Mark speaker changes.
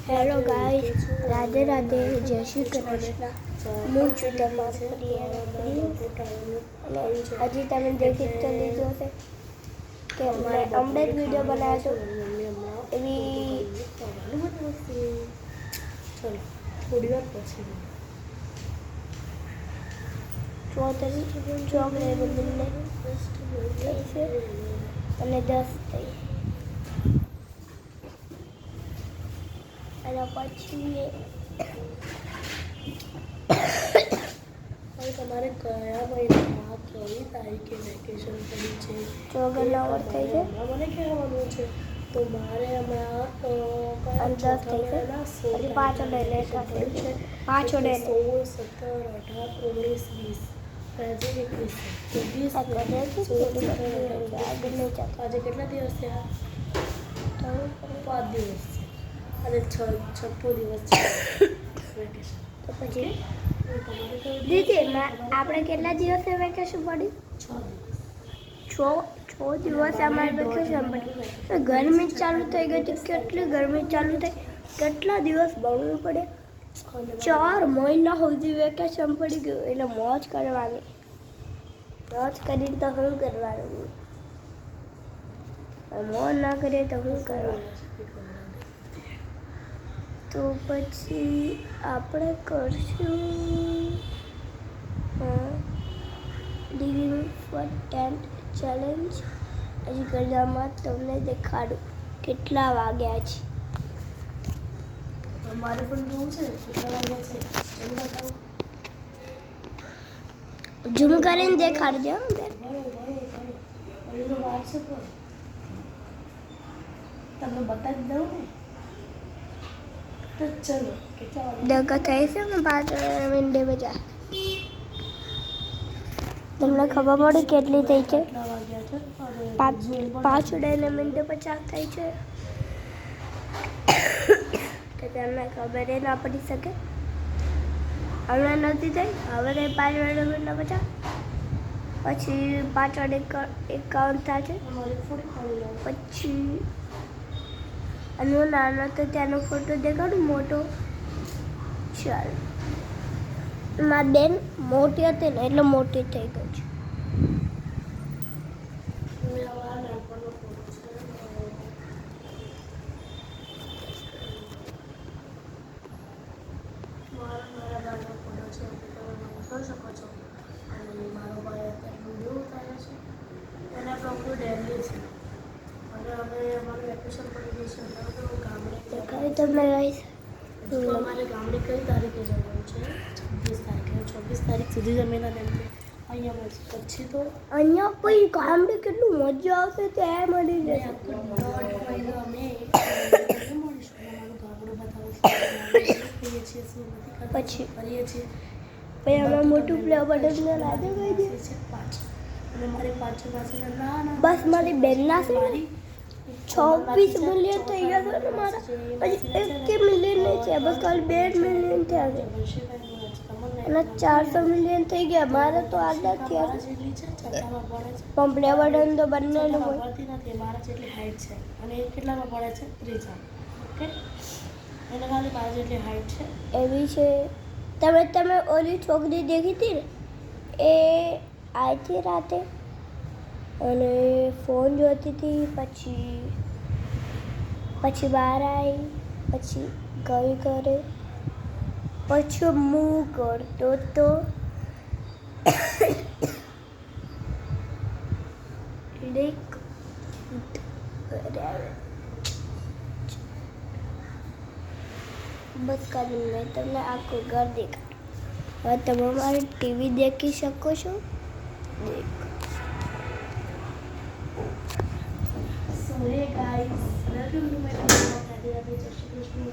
Speaker 1: Hello guys, Radhe Radhe, જય શ્રી કૃષ્ણ. હું છું તમારો પ્રિય અને હજી તમે દેખી તો લીધો છે કે મેં હમણાં જ વિડીયો બનાવ્યો હતો એવી
Speaker 2: ચલો થોડી વાર પછી
Speaker 1: 34 ચોકલેટ બદલીને થઈ છે અને 10 થઈ અને પછી
Speaker 2: હવે તમારે કયા મહિનામાં કઈ તારીખે વેકેશન પડી છે
Speaker 1: 14 થઈ છે
Speaker 2: મને કહેવાનું છે. તો મારે હમણાં
Speaker 1: અને 10 થઈ છે હજી 5 ઓર્ડર લેતા છે 5 ઓર્ડર
Speaker 2: 16, 17, 18, 19, 20 આજે કેટલા દિવસ થયા? 5 દિવસ છે અને છઠ્ઠો દિવસ છે વેકેશન.
Speaker 1: તો પછી દીદી આપણે કેટલા દિવસે વેકેશન પડ્યું? 6 દિવસ અમારે વેકેશન પડ્યું. ગરમી ચાલુ થઈ ગઈ હતી. કેટલી ગરમી ચાલુ થઈ, કેટલા દિવસ ભણવું પડે. 4 મહિના સુધી વેકેશન પડી ગયું એટલે મોજ કરવાની. મોજ કરીને તો શું કરવાનું? મોજ ના કરીએ તો શું કરવાનું? તો પછી આપણે કરશું ડિવિંગ ફોર 10 ચેલેન્જ. હજી કલામાં તમને દેખાડું કેટલા વાગ્યા છે.
Speaker 2: મારે પણ જોવું છે કેટલા વાગ્યા છે એમ બતાવો.
Speaker 1: ઝૂમ કરીને દેખાડજો.
Speaker 2: તમને બતાવી દઉં ને તો ચલો કેટલા
Speaker 1: દગા થઈ છે ને 5 મિનિટે બજા તમને ખબર પડી કેટલી થઈ છે? 5 મિનિટે 50 થઈ છે કે તમને ખબર ના પડી શકે? હમણાં નથી થઈ, હવે 5 મિનિટે 50 પછી 5 વાગે 51 થાય છે. પછી અને નાનો તો ત્યાંનો ફોટો દેખાડું મોટો. ચાલ મારી બેન મોટી હતી ને એટલે મોટી થઈ ગઈ છે.
Speaker 2: જોઈ શકો છો. અને મારો ભાઈ અત્યારે વિડીયો ઉતારે છે. એના બ્લોગનું ડેલી છે અને હવે અમારું વેકેશન પડી ગયું છે એટલે તો ગામડે
Speaker 1: દેખાય તમને ગાઈસ?
Speaker 2: તો અમારે ગામડે કઈ તારીખે જવાનું છે? 26 તારીખે. 26 તારીખ સુધી જમીને તેમને અહીંયા મળશે. પછી તો
Speaker 1: અહીંયા કોઈ ગામડે કેટલું મજા આવશે ત્યાં મળી જશે.
Speaker 2: આખો 1.5 મહિનો અમે મળીશું. અમારું ગામડું બતાવીશું. કરીએ છીએ શું નથી કરતા,
Speaker 1: પછી
Speaker 2: કરીએ છીએ.
Speaker 1: પછી અમે મોટું પ્લે બટન લાગે ગઈ દે.
Speaker 2: 5 અને મારી પાછળ પાછળ ના
Speaker 1: બસ મારી બેનના છે ને 26 મિલિયન થઈ ગયા છે ને મારા. હજી 1 મિલિયન નહીં છે, બસ ખાલી 2 મિલિયન થયા છે અને 400 મિલિયન થઈ ગયા. મારે તો આટલા થયા છે પણ પ્લે બટન તો બંનેનું હોય.
Speaker 2: મારા જેટલી હાઈટ છે અને એ કેટલામાં પડે છે? ત્રીજા. ઓકે, એને ખાલી મારા જેટલી હાઈટ છે
Speaker 1: એવી છે. તમે ઓલી છોકરી દેખી હતી ને એ આવી હતી રાતે અને ફોન જોતી હતી. પછી બહાર આવી, પછી ગઈ ઘરે, પછી હું કરતો તો બસ કરી મેં તમને આખું ઘર દેખાડું. હવે તમે મારી ટીવી દેખી શકો છો.
Speaker 2: So hey guys, welcome to my channel. Radhe Radhe, જય શ્રી કૃષ્ણ.